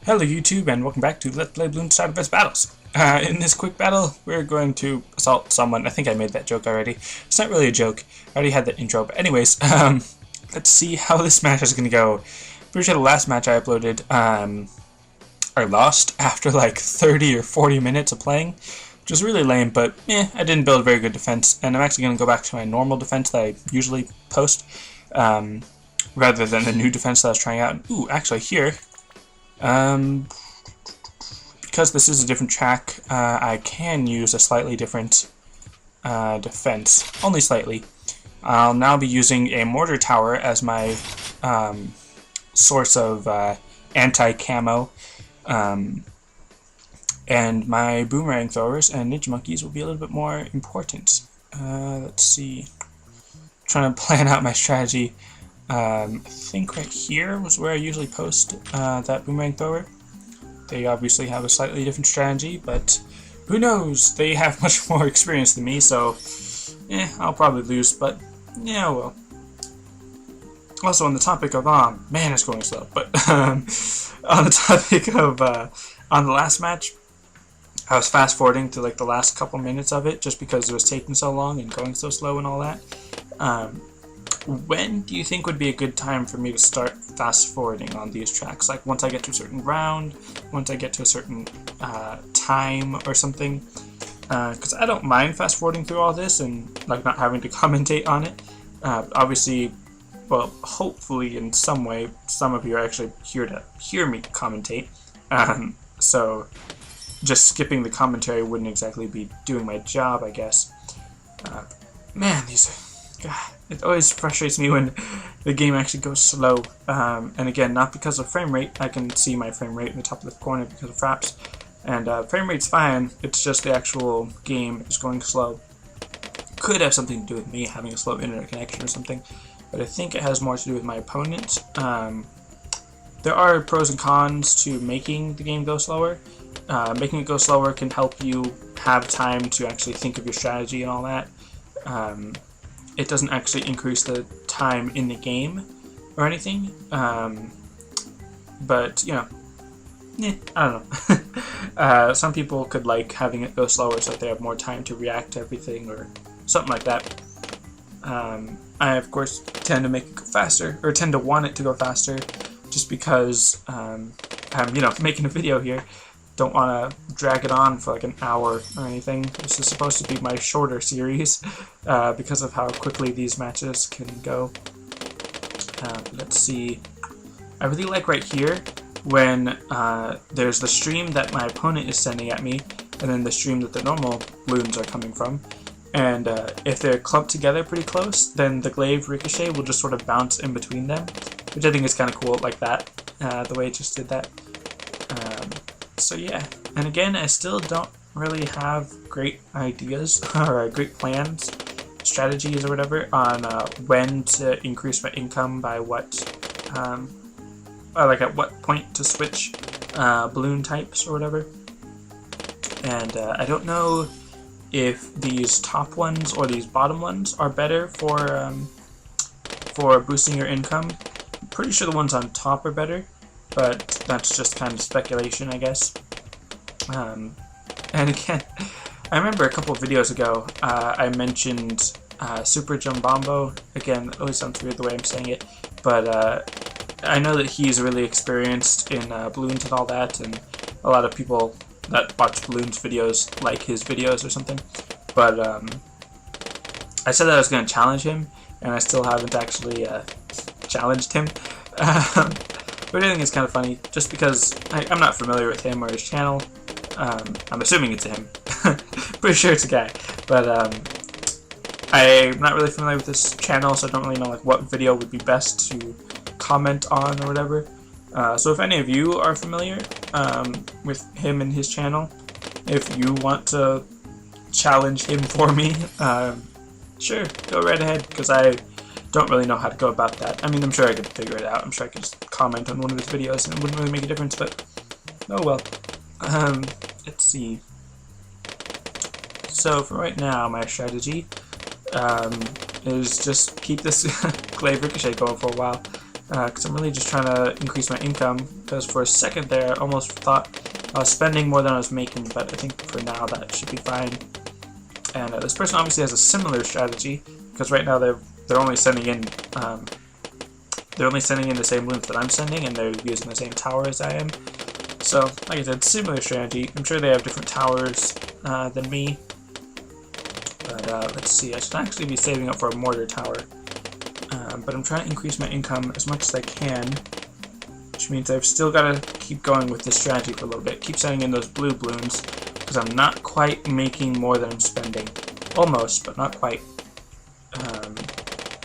Hello YouTube and welcome back to Let's Play Bloons Side of Best Battles. In this quick battle, we're going to assault someone. I think I made that joke already. It's not really a joke. I already had that intro. But anyways, let's see how this match is going to go. Pretty sure the last match I uploaded, I lost after like 30 or 40 minutes of playing, which was really lame, but I didn't build a very good defense. And I'm actually going to go back to my normal defense that I usually post, rather than the new defense that I was trying out. Ooh, actually here... because this is a different track, I can use a slightly different defense, only slightly. I'll now be using a mortar tower as my source of anti-camo, and my boomerang throwers and ninja monkeys will be a little bit more important. Let's see. I'm trying to plan out my strategy. I think right here was where I usually post that boomerang thrower. They obviously have a slightly different strategy, but who knows? They have much more experience than me, so I'll probably lose, but yeah, well. Also on the topic of, man, it's going slow, but on the topic of, on the last match, I was fast forwarding to like the last couple minutes of it just because it was taking so long and going so slow and all that. When do you think would be a good time for me to start fast forwarding on these tracks? Like once I get to a certain round, once I get to a certain time or something? Because I don't mind fast forwarding through all this and like not having to commentate on it. Obviously, well, hopefully in some way, some of you are actually here to hear me commentate. So just skipping the commentary wouldn't exactly be doing my job, I guess. Man, God, it always frustrates me when the game actually goes slow. And again, not because of frame rate. I can see my frame rate in the top left corner because of fraps. And frame rate's fine, it's just the actual game is going slow. Could have something to do with me having a slow internet connection or something, but I think it has more to do with my opponent. There are pros and cons to making the game go slower. Making it go slower can help you have time to actually think of your strategy and all that. It doesn't actually increase the time in the game or anything, but you know, I don't know. Some people could like having it go slower so that they have more time to react to everything or something like that. I of course tend to make it go faster, or tend to want it to go faster, just because I'm making a video here. Don't want to drag it on for like an hour or anything. This is supposed to be my shorter series because of how quickly these matches can go. Let's see. I really like right here when there's the stream that my opponent is sending at me and then the stream that the normal Bloons are coming from. And if they're clumped together pretty close, then the glaive ricochet will just sort of bounce in between them, which I think is kind of cool, like that, the way it just did that. So yeah, and again, I still don't really have great ideas or great plans, strategies or whatever on when to increase my income by what, or like at what point to switch balloon types or whatever. And I don't know if these top ones or these bottom ones are better for boosting your income. I'm pretty sure the ones on top are better, but that's just kind of speculation, I guess. And again, I remember a couple of videos ago, I mentioned Super Jumbombo. Again, it always sounds weird the way I'm saying it, but I know that he's really experienced in Bloons and all that, and a lot of people that watch Bloons videos like his videos or something. But I said that I was going to challenge him, and I still haven't actually challenged him. But I think it's kind of funny, just because I'm not familiar with him or his channel. I'm assuming it's him. Pretty sure it's a guy. But I'm not really familiar with this channel, so I don't really know like what video would be best to comment on or whatever. So if any of you are familiar with him and his channel, if you want to challenge him for me, sure, go right ahead, because I don't really know how to go about that. I mean, I'm sure I could figure it out. I'm sure I could just comment on one of his videos and it wouldn't really make a difference, but oh well. Let's see. So for right now, my strategy is just keep this glaive ricochet going for a while. because I'm really just trying to increase my income, because for a second there I almost thought I was spending more than I was making, but I think for now that should be fine. And this person obviously has a similar strategy, because right now they're only sending in the same loot that I'm sending, and they're using the same tower as I am. So, like I said, similar strategy. I'm sure they have different towers than me. But let's see, I should actually be saving up for a mortar tower. But I'm trying to increase my income as much as I can, which means I've still got to keep going with this strategy for a little bit. Keep sending in those blue balloons, because I'm not quite making more than I'm spending. Almost, but not quite.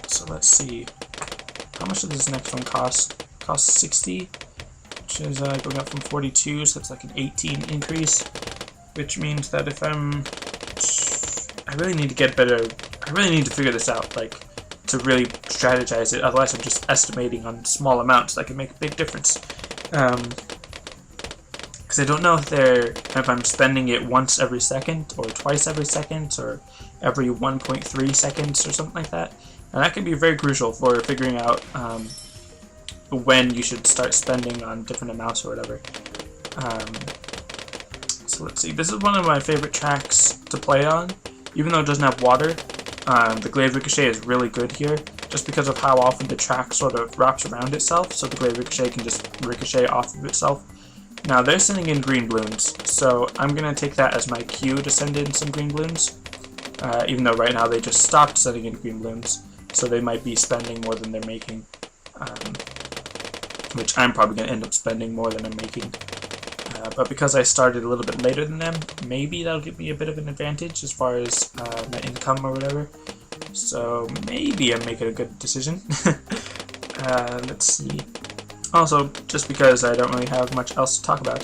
So let's see. How much does this next one cost? Costs 60, which is going up from 42, so that's like an 18 increase. Which means that if I really need to get better. I really need to figure this out, like, to really strategize it. Otherwise, I'm just estimating on small amounts that can make a big difference. Because I don't know if I'm spending it once every second, or twice every second, or every 1.3 seconds, or something like that. And that can be very crucial for figuring out when you should start spending on different amounts or whatever. So let's see. This is one of my favorite tracks to play on. Even though it doesn't have water, the Glaive Ricochet is really good here, just because of how often the track sort of wraps around itself, so the Glaive Ricochet can just ricochet off of itself. Now, they're sending in green balloons, so I'm going to take that as my cue to send in some green balloons, even though right now they just stopped sending in green balloons, so they might be spending more than they're making, which I'm probably going to end up spending more than I'm making. But because I started a little bit later than them, maybe that'll give me a bit of an advantage as far as my income or whatever. So maybe I'm making a good decision. Let's see. Also, just because I don't really have much else to talk about,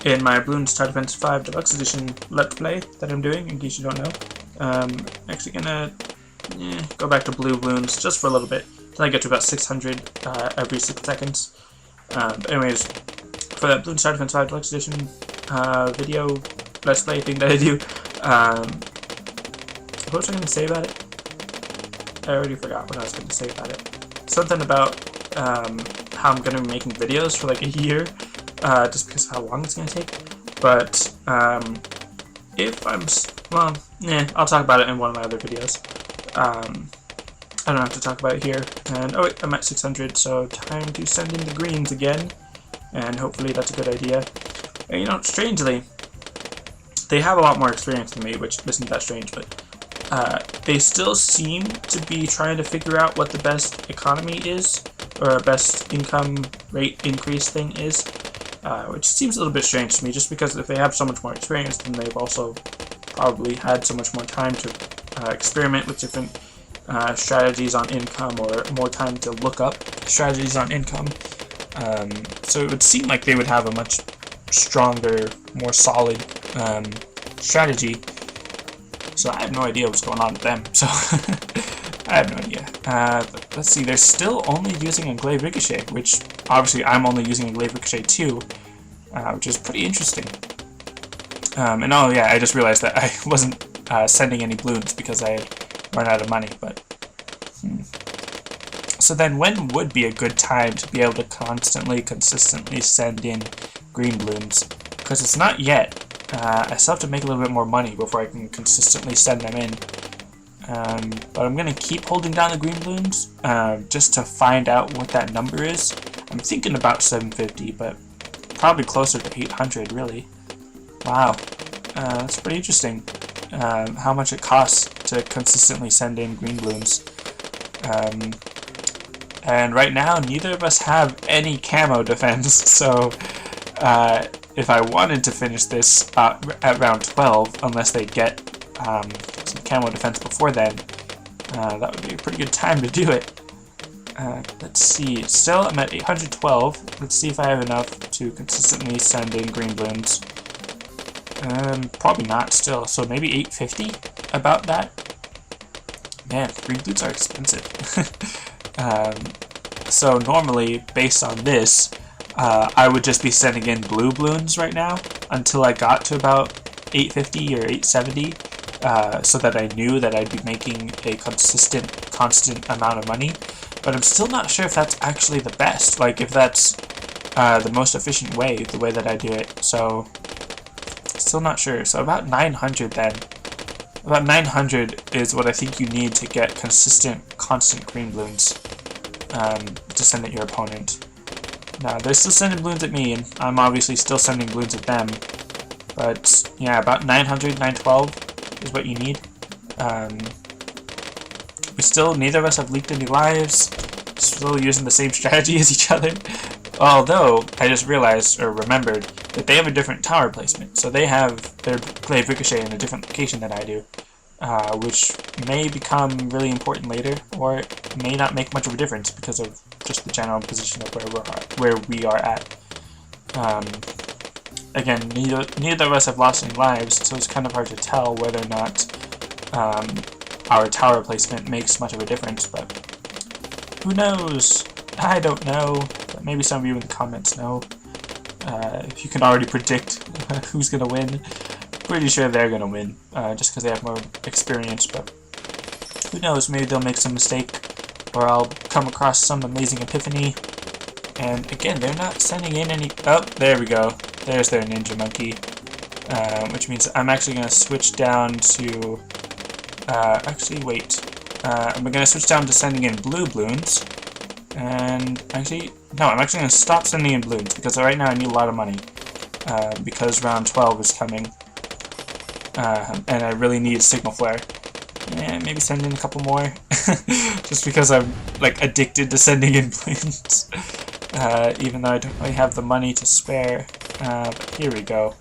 in my Bloons Tower Defense 5 Deluxe Edition Let's Play that I'm doing, in case you don't know, I'm actually gonna go back to blue balloons just for a little bit, until I get to about 600 every 6 seconds. But anyways, for that Bloons Tower Defense 5 Deluxe Edition video Let's Play thing that I do, what was I going to say about it? I already forgot what I was going to say about it. Something about how I'm going to be making videos for like a year, just because of how long it's going to take. But if I'm, I'll talk about it in one of my other videos. I don't have to talk about it here. And oh wait, I'm at 600, so time to send in the greens again. And hopefully that's a good idea. And, you know, strangely, they have a lot more experience than me, which isn't that strange, but they still seem to be trying to figure out what the best economy is, or best income rate increase thing is, which seems a little bit strange to me, just because if they have so much more experience, then they've also probably had so much more time to experiment with different strategies on income, or more time to look up strategies on income. So it would seem like they would have a much stronger, more solid strategy. So I have no idea what's going on with them. So I have no idea. Let's see, they're still only using a Glaive Ricochet, which obviously I'm only using a Glaive Ricochet too, which is pretty interesting. And oh yeah, I just realized that I wasn't sending any balloons because I had run out of money, but So then when would be a good time to be able to consistently send in green balloons? Because it's not yet. I still have to make a little bit more money before I can consistently send them in. But I'm going to keep holding down the green balloons just to find out what that number is. I'm thinking about 750, but probably closer to 800, really. Wow. That's pretty interesting. How much it costs to consistently send in green balloons. And right now, neither of us have any camo defense, so if I wanted to finish this at round 12, unless they get some camo defense before then, that would be a pretty good time to do it. Let's see, still I'm at 812. Let's see if I have enough to consistently send in green balloons. Probably not still, so maybe 850, about that. Man, green balloons are expensive. So normally, based on this, I would just be sending in blue balloons right now until I got to about 850 or 870, so that I knew that I'd be making a constant amount of money. But I'm still not sure if that's actually the best, like if that's the most efficient way, the way that I do it. So still not sure. So about 900 then. About 900 is what I think you need to get constant green balloons to send at your opponent. Now they're still sending balloons at me, and I'm obviously still sending balloons at them. But yeah, about 900, 912 is what you need. Neither of us have leaked any lives. Still using the same strategy as each other. Although, I just realized, or remembered, that they have a different tower placement. So they have their glaive ricochet in a different location than I do. Which may become really important later, or it may not make much of a difference because of just the general position of where we are at. Again, neither of us have lost any lives, so it's kind of hard to tell whether or not our tower placement makes much of a difference, but who knows? I don't know, but maybe some of you in the comments know. If you can already predict who's going to win, pretty sure they're going to win, just because they have more experience, but who knows, maybe they'll make some mistake, or I'll come across some amazing epiphany. And again, they're not sending in any... Oh, there we go. There's their ninja monkey, which means I'm actually going to switch down to... actually, wait. I'm going to switch down to sending in blue balloons. And actually, no, I'm actually going to stop sending in balloons because right now I need a lot of money. Because round 12 is coming. And I really need signal flare. And maybe send in a couple more. Just because I'm like addicted to sending in balloons. Even though I don't really have the money to spare. But here we go.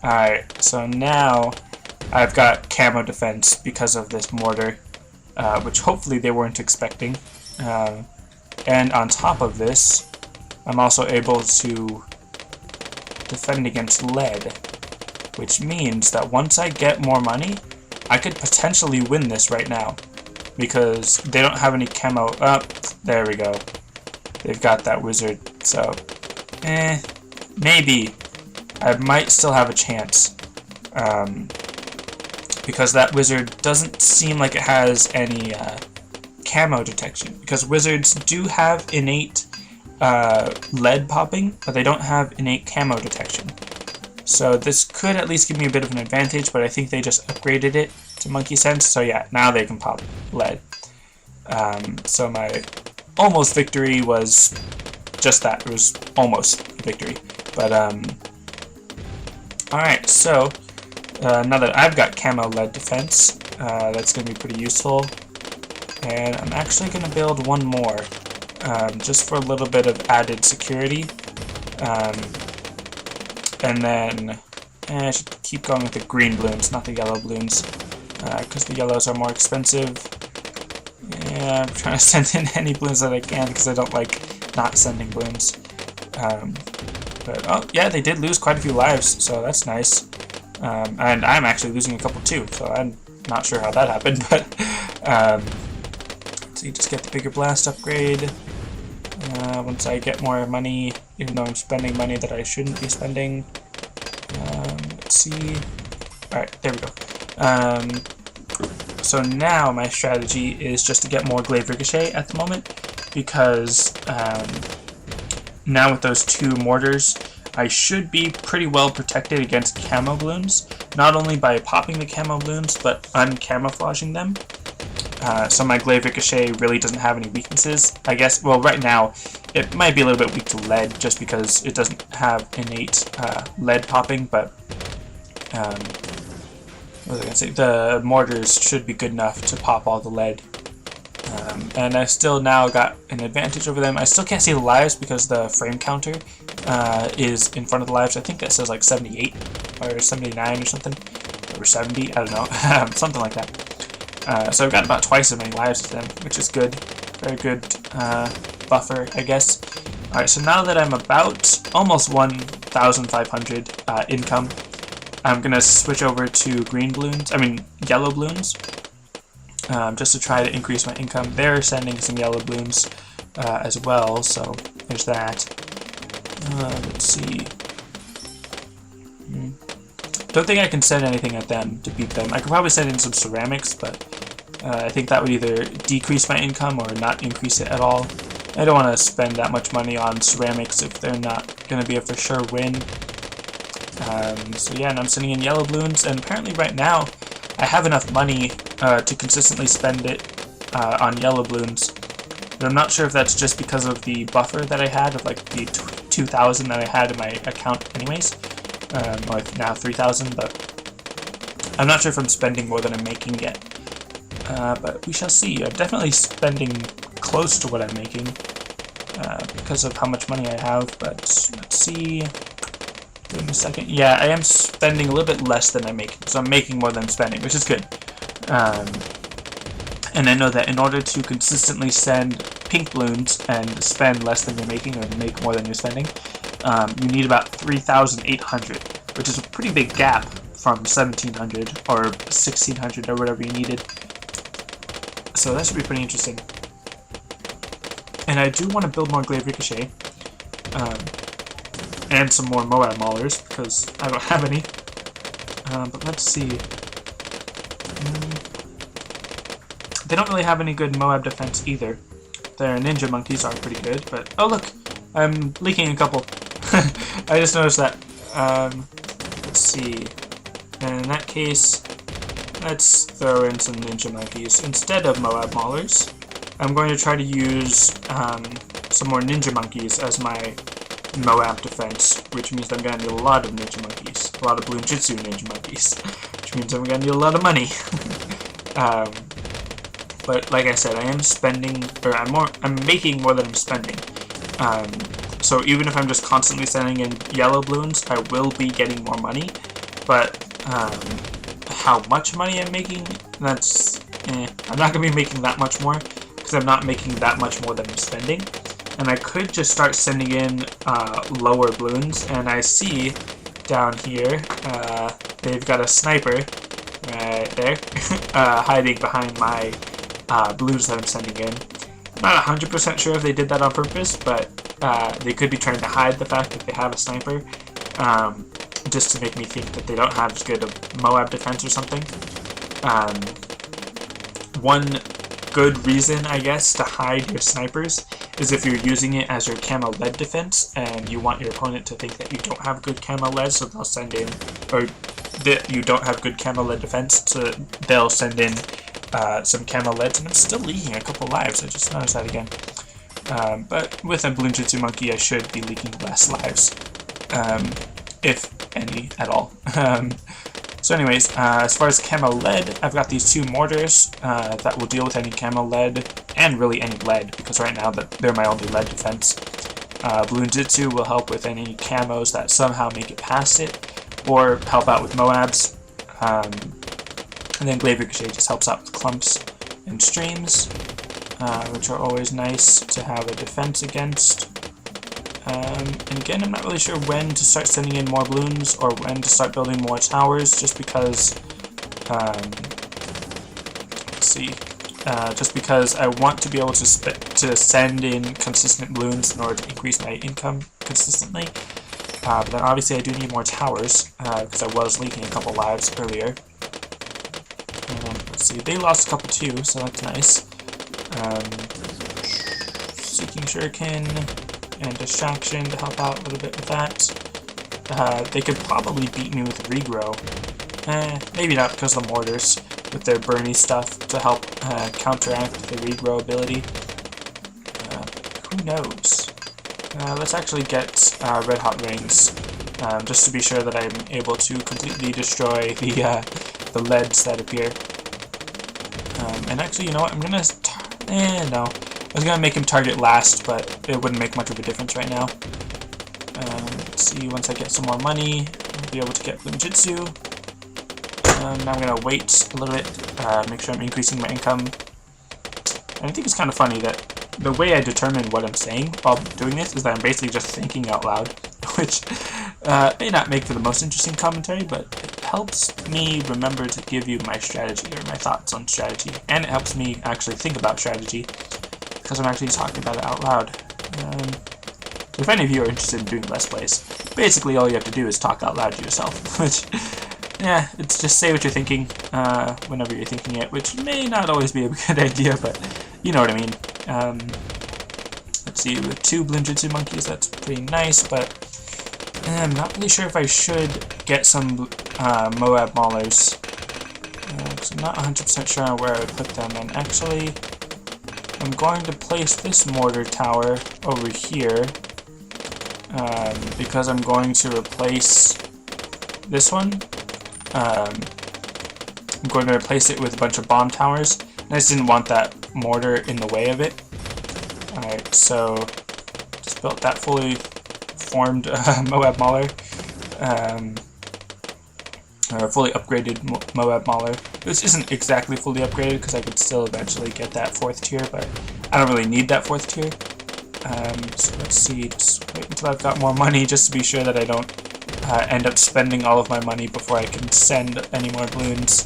Alright, so now I've got camo defense because of this mortar, which hopefully they weren't expecting. And on top of this, I'm also able to defend against lead, which means that once I get more money, I could potentially win this right now, because they don't have any camo. Oh, there we go. They've got that wizard, so, maybe. I might still have a chance, because that wizard doesn't seem like it has any camo detection, because wizards do have innate lead popping, but they don't have innate camo detection. So this could at least give me a bit of an advantage, but I think they just upgraded it to monkey sense, so yeah, now they can pop lead. So my almost victory was just that. It was almost a victory. But, alright, so, now that I've got camo lead defense, that's going to be pretty useful. And I'm actually going to build one more, just for a little bit of added security. And then, I should keep going with the green balloons, not the yellow balloons, because the yellows are more expensive. Yeah, I'm trying to send in any balloons that I can, because I don't like not sending balloons. But, oh, yeah, they did lose quite a few lives, so that's nice. And I'm actually losing a couple too, so I'm not sure how that happened, but, so you just get the bigger blast upgrade. Once I get more money, even though I'm spending money that I shouldn't be spending. Let's see. Alright, there we go. So now my strategy is just to get more glaive ricochet at the moment, because now with those two mortars, I should be pretty well protected against camo balloons, not only by popping the camo balloons, but uncamouflaging them. So my glaive ricochet really doesn't have any weaknesses, I guess. Well, right now, it might be a little bit weak to lead, just because it doesn't have innate lead popping, but what was I gonna say? The mortars should be good enough to pop all the lead. And I still now got an advantage over them. I still can't see the lives because the frame counter is in front of the lives. I think that says like 78 or 79 or something, or 70, I don't know, something like that. So I've got about twice as many lives as them, which is good. Very good buffer, I guess. Alright, so now that I'm about almost 1,500 income, I'm going to switch over to yellow balloons, just to try to increase my income. They're sending some yellow balloons as well, so there's that. Let's see. Don't think I can send anything at them to beat them. I could probably send in some ceramics, but I think that would either decrease my income or not increase it at all. I don't want to spend that much money on ceramics if they're not going to be a for sure win. So yeah, and I'm sending in yellow balloons, and apparently right now I have enough money to consistently spend it on yellow balloons. But I'm not sure if that's just because of the buffer that I had of like the 2,000 that I had in my account anyways. Or now 3,000, but I'm not sure if I'm spending more than I'm making yet. But we shall see. I'm definitely spending close to what I'm making because of how much money I have, but let's see. Give me a second. Yeah, I am spending a little bit less than I'm making, so I'm making more than I'm spending, which is good. And I know that in order to consistently send pink balloons and spend less than you're making, or make more than you're spending, you need about 3,800, which is a pretty big gap from 1,700 or 1,600 or whatever you needed. So that should be pretty interesting. And I do want to build more Glaive Ricochet, and some more Moab Maulers, because I don't have any. But let's see. They don't really have any good Moab defense either. Their ninja monkeys are pretty good, but... Oh look! I'm leaking a couple. I just noticed that. Let's see. And in that case, let's throw in some ninja monkeys. Instead of Moab Maulers, I'm going to try to use some more ninja monkeys as my Moab defense, which means I'm going to need a lot of ninja monkeys. A lot of Bloonjitsu ninja monkeys. Which means I'm going to need a lot of money. But like I said, I am spending, or I'm making more than I'm spending. So even if I'm just constantly sending in yellow balloons, I will be getting more money. But how much money I'm making, that's, I'm not going to be making that much more, because I'm not making that much more than I'm spending. And I could just start sending in lower balloons, and I see down here, they've got a sniper right there, hiding behind my balloons that I'm sending in. I'm not 100% sure if they did that on purpose, but they could be trying to hide the fact that they have a sniper, just to make me think that they don't have as good a Moab defense or something. One good reason, I guess, to hide your snipers is if you're using it as your camo lead defense, and you want your opponent to think that you don't have good camo lead, so they'll send in, or that you don't have good camo lead defense, so they'll send in some camo leads, and I'm still leaking a couple lives. I just noticed that again. But with a Bloonjitsu monkey, I should be leaking less lives, if any at all. So anyways, as far as camo lead, I've got these two mortars that will deal with any camo lead, and really any lead, because right now they're my only lead defense. Bloonjitsu will help with any camos that somehow make it past it, or help out with Moabs. And then Glaive Ricochet just helps out with clumps and streams, which are always nice to have a defense against. And again, I'm not really sure when to start sending in more balloons or when to start building more towers, just because, let's see, just because I want to be able to send in consistent balloons in order to increase my income consistently. But then obviously I do need more towers, because I was leaking a couple lives earlier. Let's see, they lost a couple too, so that's nice. Seeking Shuriken and Distraction to help out a little bit with that. They could probably beat me with Regrow. Maybe not, because of the mortars with their burny stuff to help counteract the Regrow ability. Who knows? Let's actually get Red Hot Rings, just to be sure that I'm able to completely destroy the leads that appear. And actually, you know what? I'm gonna... no. I was gonna make him target last, but it wouldn't make much of a difference right now. Let's see, once I get some more money, I'll be able to get Bloonjitsu. Now I'm gonna wait a little bit, make sure I'm increasing my income. And I think it's kind of funny that the way I determine what I'm saying while doing this is that I'm basically just thinking out loud, which may not make for the most interesting commentary, but it helps me remember to give you my strategy or my thoughts on strategy, and it helps me actually think about strategy because I'm actually talking about it out loud. If any of you are interested in doing Let's Plays, basically all you have to do is talk out loud to yourself, which yeah, it's just say what you're thinking whenever you're thinking it, which may not always be a good idea, but you know what I mean. Let's see, with 2 Bloonjitsu monkeys, that's pretty nice, but I'm not really sure if I should get some Moab Maulers, because I'm not 100% sure on where I would put them, and actually, I'm going to place this mortar tower over here, because I'm going to replace this one. I'm going to replace it with a bunch of bomb towers, and I just didn't want that mortar in the way of it. Alright, so just built that fully formed Moab Mauler, or fully upgraded Moab Mauler. This isn't exactly fully upgraded because I could still eventually get that 4th tier, but I don't really need that 4th tier. So let's see, just wait until I've got more money just to be sure that I don't end up spending all of my money before I can send any more balloons.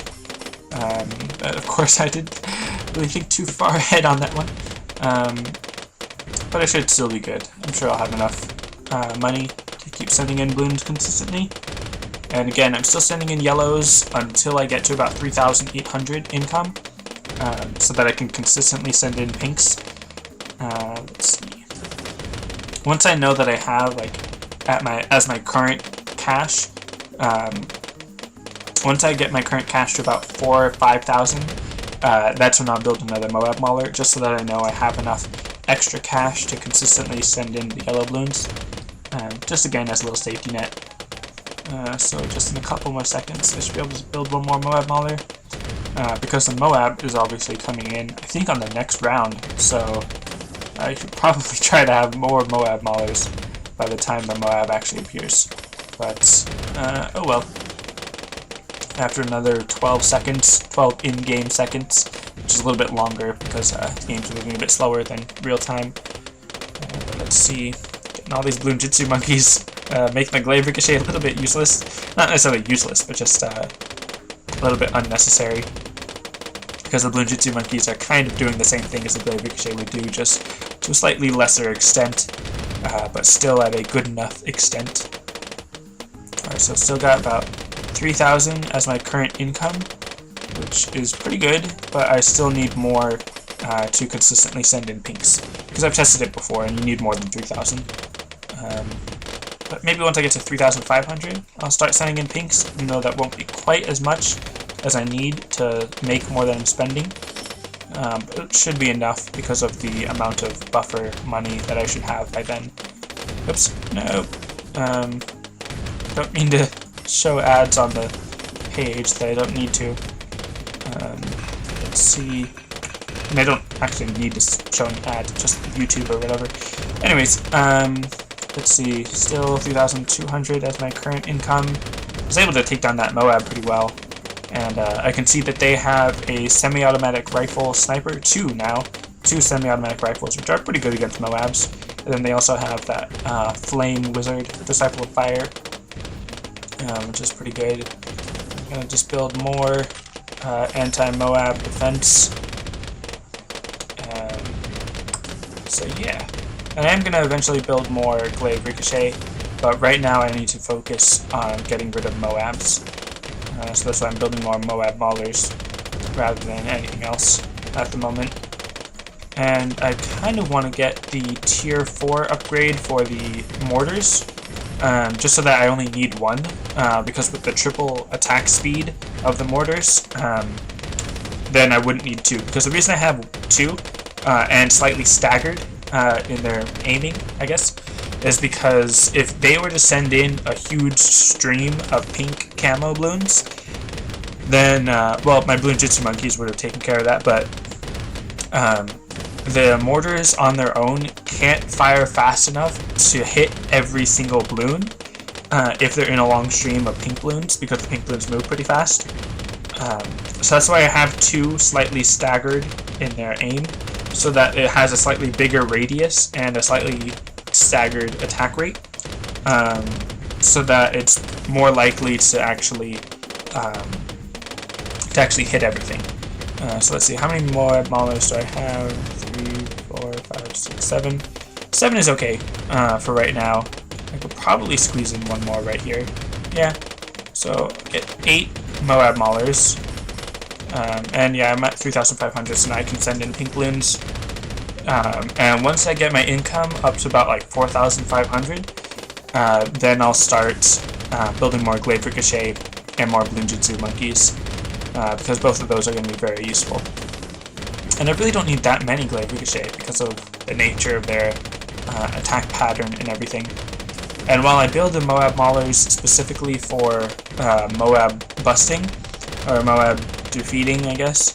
But of course I didn't really think too far ahead on that one. But I should still be good. I'm sure I'll have enough money to keep sending in balloons consistently. And again, I'm still sending in yellows until I get to about 3,800 income, so that I can consistently send in pinks. Let's see. Once I know that I have, like, as my current cash, once I get my current cash to about 4,000 or 5,000, that's when I'll build another Moab Mauler, just so that I know I have enough extra cash to consistently send in the yellow balloons. Just again as a little safety net. So just in a couple more seconds I should be able to build one more Moab Mauler. Because the Moab is obviously coming in, I think, on the next round, so I should probably try to have more Moab Maulers by the time the Moab actually appears. But, oh well. After another 12 seconds, 12 in-game seconds, which is a little bit longer because the game's moving a bit slower than real time. But let's see, getting all these Bloonjitsu monkeys make my glaive ricochet a little bit useless. Not necessarily useless, but just a little bit unnecessary. Because the Bloonjitsu monkeys are kind of doing the same thing as the glaive ricochet would do, just to a slightly lesser extent, but still at a good enough extent. Alright, so still got about 3,000 as my current income, which is pretty good, but I still need more to consistently send in pinks, because I've tested it before and you need more than 3,000. But maybe once I get to 3,500 I'll start sending in pinks, even though that won't be quite as much as I need to make more than I'm spending. But it should be enough because of the amount of buffer money that I should have by then. Oops, no. Don't mean to show ads on the page that I don't need to. Let's see. And I don't actually need to show an ad, just YouTube or whatever. Anyways, let's see. Still 3,200 as my current income. I was able to take down that Moab pretty well. And I can see that they have a semi-automatic rifle sniper, 2 now. 2 semi-automatic rifles, which are pretty good against Moabs. And then they also have that Flame Wizard, Disciple of Fire, which is pretty good. I'm going to just build more anti-Moab defense. So yeah. And I am going to eventually build more Glaive Ricochet, but right now I need to focus on getting rid of Moabs. So that's why I'm building more Moab Maulers rather than anything else at the moment. And I kind of want to get the tier 4 upgrade for the mortars, just so that I only need 1, because with the triple attack speed of the mortars, then I wouldn't need 2. Because the reason I have 2, and slightly staggered in their aiming, I guess, is because if they were to send in a huge stream of pink camo balloons, then, well, my Bloonjitsu monkeys would have taken care of that, but the mortars on their own can't fire fast enough to hit every single balloon if they're in a long stream of pink balloons, because the pink balloons move pretty fast. So that's why I have 2 slightly staggered in their aim, so that it has a slightly bigger radius and a slightly staggered attack rate, so that it's more likely to actually hit everything. So let's see, how many Moab Maulers do I have? 3, 4, 5, 6, 7. 7 is okay for right now. I could probably squeeze in 1 more right here. Yeah, So get 8 Moab Maulers. And yeah, I'm at 3,500, so now I can send in pink balloons. And once I get my income up to about like 4,500, then I'll start building more Glaive Ricochet and more Bloon Jitsu monkeys, because both of those are going to be very useful. And I really don't need that many Glaive Ricochet because of the nature of their attack pattern and everything. And while I build the Moab Maulers specifically for Moab busting, or Moab defeating, I guess,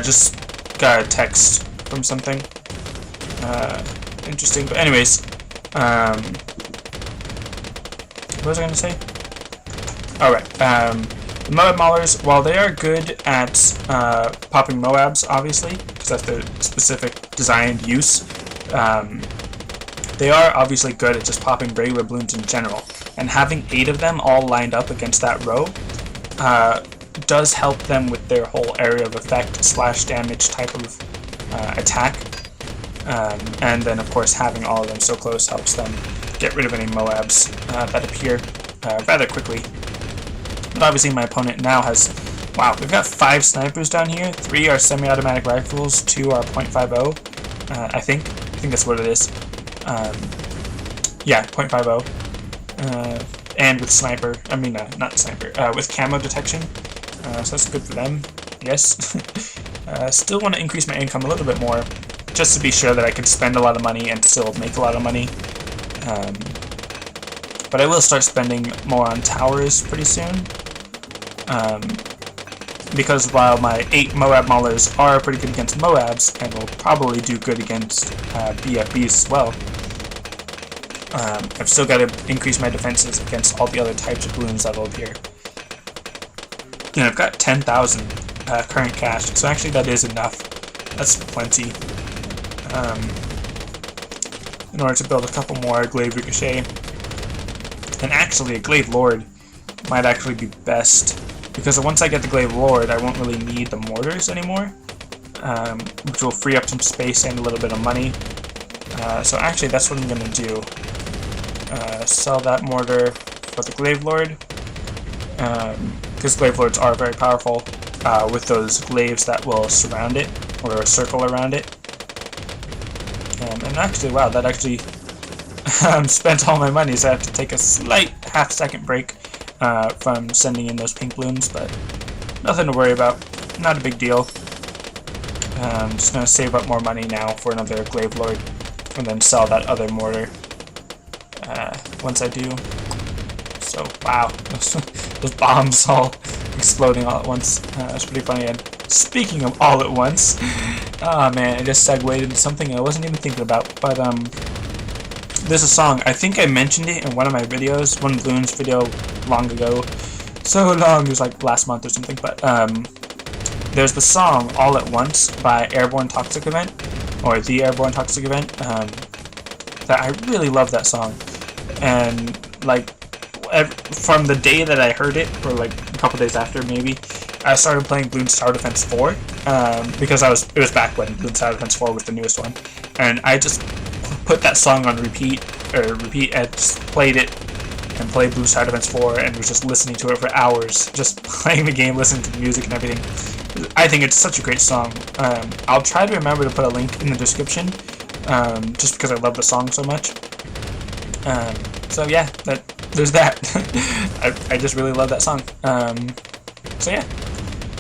just got a text from something interesting. But anyways, what was I going to say? Alright, the Moab Maulers, while they are good at popping Moabs, obviously, because that's their specific designed use, they are obviously good at just popping regular balloons in general. And having 8 of them all lined up against that row does help them with their whole area of effect / damage type of attack. And then, of course, having all of them so close helps them get rid of any Moabs that appear rather quickly. But obviously my opponent now has, wow, we've got 5 snipers down here. 3 are semi-automatic rifles, 2 are .50. I think that's what it is. Yeah, .50. And with sniper, I mean, not sniper, with camo detection. So that's good for them, yes. Still want to increase my income a little bit more, just to be sure that I can spend a lot of money and still make a lot of money. But I will start spending more on towers pretty soon. Because while my 8 Moab Maulers are pretty good against Moabs, and will probably do good against BFBs as well, I've still got to increase my defenses against all the other types of balloons that will appear. And I've got 10,000 current cash, so actually that is enough. That's plenty. In order to build a couple more Glaive Ricochet. And actually, a Glaive Lord might actually be best, because once I get the Glaive Lord, I won't really need the mortars anymore, which will free up some space and a little bit of money. So actually, that's what I'm going to do. Sell that mortar for the Glaive Lord, because Glaive Lords are very powerful with those glaives that will surround it, or circle around it. And actually, wow, that actually spent all my money, so I have to take a slight half-second break from sending in those pink balloons, but nothing to worry about, not a big deal. I'm just going to save up more money now for another Glaive Lord, and then sell that other mortar once I do. So, wow, those bombs all exploding all at once. That's pretty funny. And speaking of all at once, oh man, I just segued into something I wasn't even thinking about, but there's a song, I think I mentioned it in one of my videos, one Bloons video long ago, so long, it was like last month or something, but there's the song All at Once by Airborne Toxic Event, or The Airborne Toxic Event, that I really love that song. And like from the day that I heard it, or like a couple days after maybe, I started playing Bloons Tower Defense 4, because it was back when Bloons Tower Defense 4 was the newest one, and I just put that song on repeat, and just played it, and played Bloons Tower Defense 4, and was just listening to it for hours, just playing the game, listening to the music and everything. I think it's such a great song. I'll try to remember to put a link in the description, just because I love the song so much. So yeah, there's that. I just really love that song. So yeah.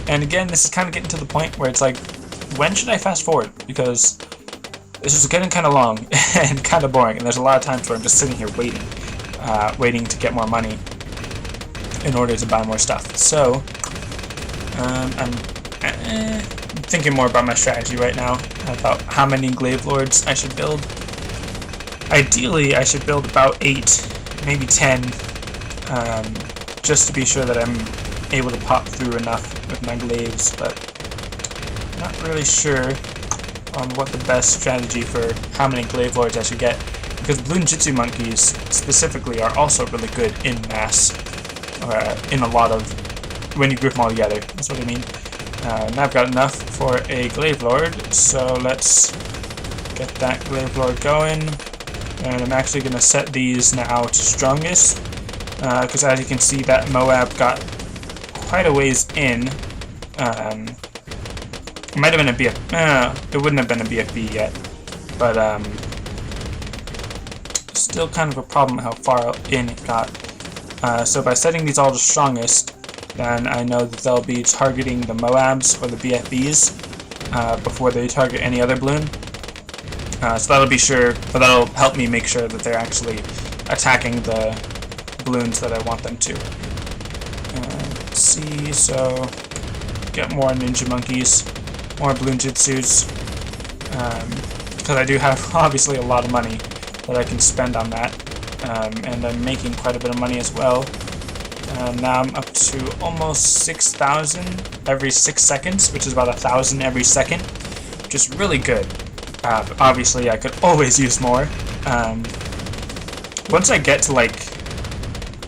And again, this is kind of getting to the point where it's like, when should I fast forward? Because this is getting kind of long and kind of boring, and there's a lot of times where I'm just sitting here waiting, waiting to get more money in order to buy more stuff. So I'm thinking more about my strategy right now, about how many Glaive Lords I should build. Ideally, I should build about 8, maybe 10, just to be sure that I'm able to pop through enough with my glaives, but not really sure on what the best strategy for how many Glaive Lords I should get, because Bloon Jitsu monkeys specifically are also really good in mass, in a lot of, when you group them all together, that's what I mean. Now I've got enough for a Glaive Lord, so let's get that Glaive Lord going. And I'm actually going to set these now to strongest, because as you can see, that Moab got quite a ways in. It might have been a BF. It wouldn't have been a BFB yet, but still kind of a problem how far in it got. So by setting these all to strongest, then I know that they'll be targeting the Moabs or the BFBs before they target any other balloon. So that'll help me make sure that they're actually attacking the balloons that I want them to. Let's see, so get more ninja monkeys, more balloon jitsus, because I do have obviously a lot of money that I can spend on that, and I'm making quite a bit of money as well. Now I'm up to almost 6,000 every 6 seconds, which is about 1,000 every second, which is really good. Obviously I could always use more. Once I get to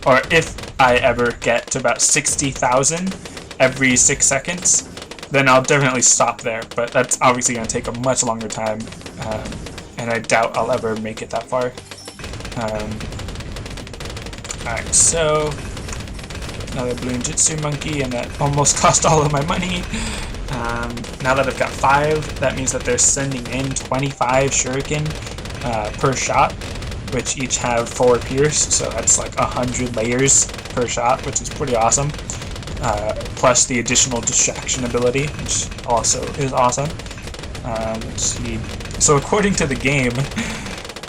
or if I ever get to about 60,000 every 6 seconds, then I'll definitely stop there, but that's obviously going to take a much longer time, and I doubt I'll ever make it that far. Alright, so another Bloon Jitsu monkey, and that almost cost all of my money. Now that I've got 5, that means that they're sending in 25 shuriken per shot, which each have 4 pierce, so that's like 100 layers per shot, which is pretty awesome. Plus the additional distraction ability, which also is awesome. Let's see. So according to the game,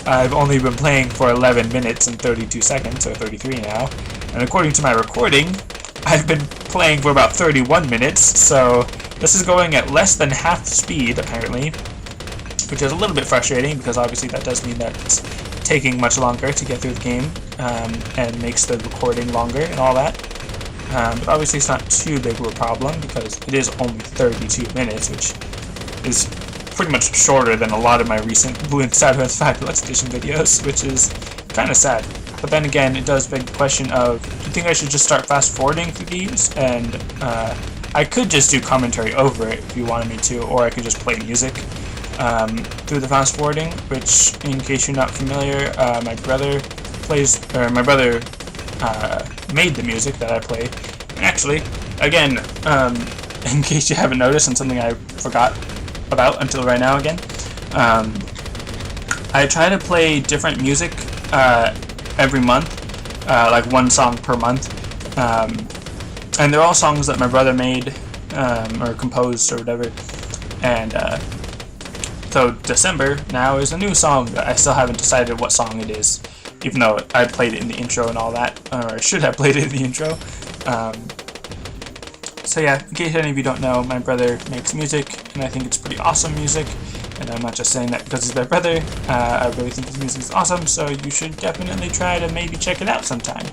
I've only been playing for 11 minutes and 32 seconds, or 33 now, and according to my recording, I've been playing for about 31 minutes, so this is going at less than half speed, apparently, which is a little bit frustrating, because obviously that does mean that it's taking much longer to get through the game, and makes the recording longer and all that. But obviously it's not too big of a problem, because it is only 32 minutes, which is pretty much shorter than a lot of my recent Bloons Southwest 5 Deluxe Edition videos, which is kind of sad. But then again, it does beg the question of, do you think I should just start fast forwarding through these? And I could just do commentary over it if you wanted me to, or I could just play music through the fast forwarding, which, in case you're not familiar, my brother made the music that I play. And actually, again, in case you haven't noticed, and something I forgot about until right now again, I try to play different music every month, like one song per month, and they're all songs that my brother made or composed or whatever. And so December now is a new song that I still haven't decided what song it is, even though I played it in the intro and all that, or I should have played it in the intro. So yeah, in case any of you don't know, my brother makes music, and I think it's pretty awesome music, and I'm not just saying that because he's my brother. I really think his music is awesome, so you should definitely try to maybe check it out sometime.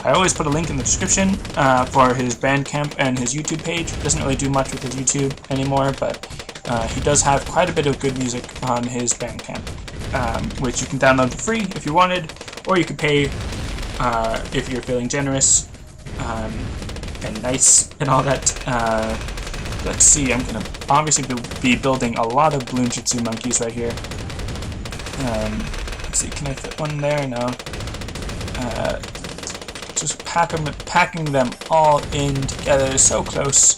I always put a link in the description for his Bandcamp and his YouTube page. He doesn't really do much with his YouTube anymore, but he does have quite a bit of good music on his Bandcamp, which you can download for free if you wanted, or you could pay if you're feeling generous and nice and all that. Let's see, I'm going to obviously be building a lot of Bloon Jitsu monkeys right here. Let's see, can I fit one there? No. Just packing them all in together, so close.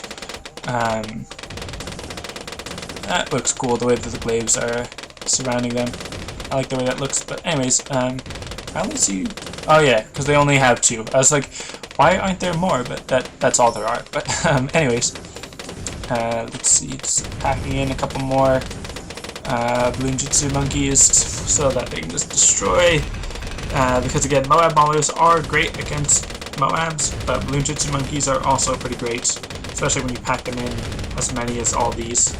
That looks cool, the way that the glaives are surrounding them. I like the way that looks, but anyways, I only see... Oh yeah, because they only have 2. I was like, why aren't there more? But that's all there are. But anyways, let's see, just packing in a couple more Bloon Jitsu monkeys so that they can just destroy. Because again, Moab Maulers are great against Moabs, but Bloon Jitsu monkeys are also pretty great, especially when you pack them in as many as all these.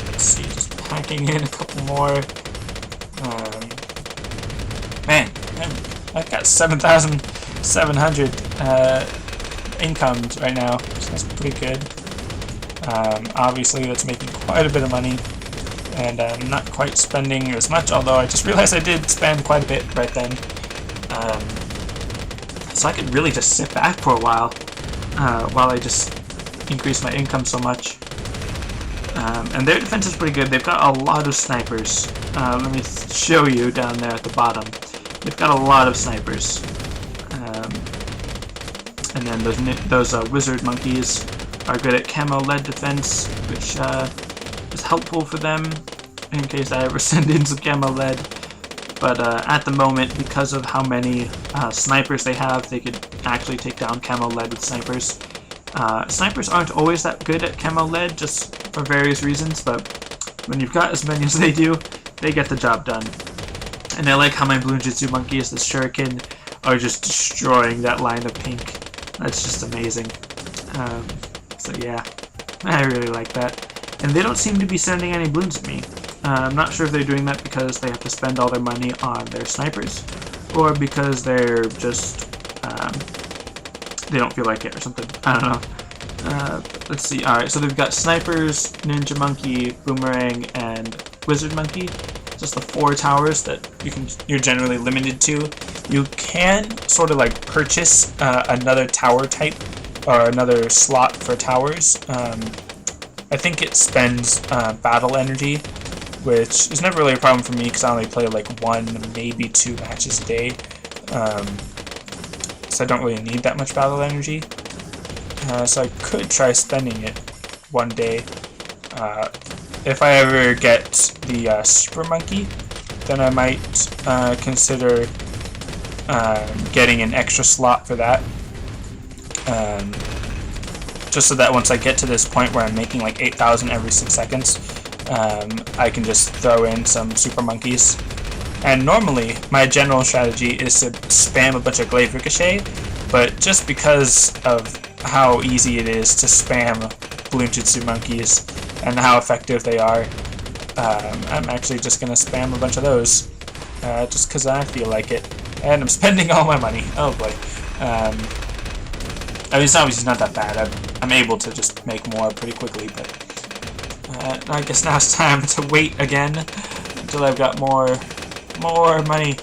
Let's see, just packing in a couple more. Man, I've got 7,700 incomes right now, so that's pretty good. Obviously, that's making quite a bit of money, and I'm not quite spending as much, although I just realized I did spend quite a bit right then. So I could really just sit back for a while I just increase my income so much. And their defense is pretty good. They've got a lot of snipers. let me show you down there at the bottom. They've got a lot of snipers. And then those wizard monkeys are good at camo lead defense, which is helpful for them in case I ever send in some camo lead. But at the moment, because of how many snipers they have, they could actually take down camo lead with snipers. Snipers aren't always that good at camo lead, just for various reasons, but when you've got as many as they do, they get the job done. And I like how my Bloonjitsu monkeys, the shuriken, are just destroying that line of pink. That's just amazing. So yeah, I really like that. And they don't seem to be sending any balloons at me. I'm not sure if they're doing that because they have to spend all their money on their snipers, or because they're just, they don't feel like it or something. I don't know. Let's see. Alright, so they've got snipers, ninja monkey, boomerang, and wizard monkey. Just the 4 towers that you're generally limited to. You can sort of like purchase another tower type or another slot for towers. I think it spends battle energy, which is never really a problem for me because I only play like 1, maybe 2 matches a day. So I don't really need that much battle energy. So I could try spending it one day. If I ever get the super monkey, then I might consider getting an extra slot for that. Just so that once I get to this point where I'm making like 8,000 every 6 seconds, I can just throw in some super monkeys. And normally, my general strategy is to spam a bunch of glaive ricochet, but just because of how easy it is to spam Bloonjitsu monkeys and how effective they are, I'm actually just going to spam a bunch of those, just because I feel like it. And I'm spending all my money. Oh boy. I mean, it's obviously not that bad. I'm able to just make more pretty quickly, but I guess now it's time to wait again until I've got more money.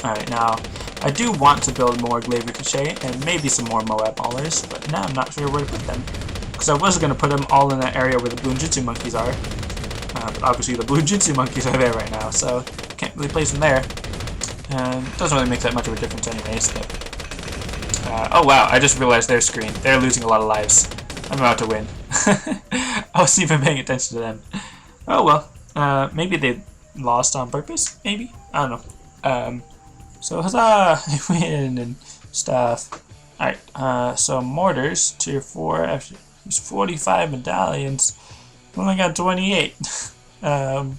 Alright, now I do want to build more glaive ricochet and maybe some more Moab maulers, but now I'm not sure where to put them. Because I was going to put them all in that area where the Bloonjitsu monkeys are. But obviously the Bloonjitsu monkeys are there right now, so can't really place them there. And it doesn't really make that much of a difference anyways. But, oh wow, I just realized their screen. They're losing a lot of lives. I'm about to win. I wasn't even paying attention to them. Oh well, maybe they lost on purpose, maybe? I don't know. So huzzah! I win and stuff. Alright, so mortars, tier 4, after there's 45 medallions. Only got 28. Alright,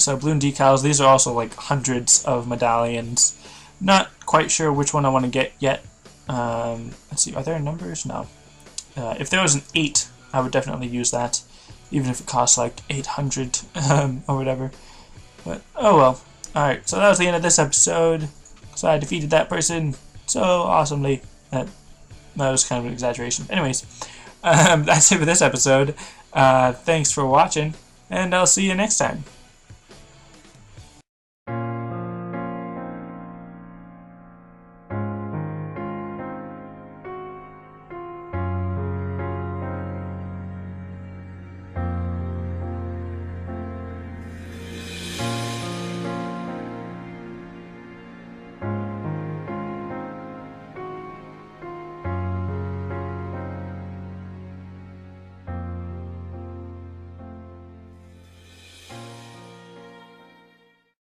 so balloon decals, these are also like hundreds of medallions. Not quite sure which one I want to get yet. Let's see, are there numbers? No. If there was an 8, I would definitely use that, even if it costs like 800 or whatever. But oh well. Alright, so that was the end of this episode. So I defeated that person so awesomely. That was kind of an exaggeration. Anyways, that's it for this episode. Thanks for watching, and I'll see you next time.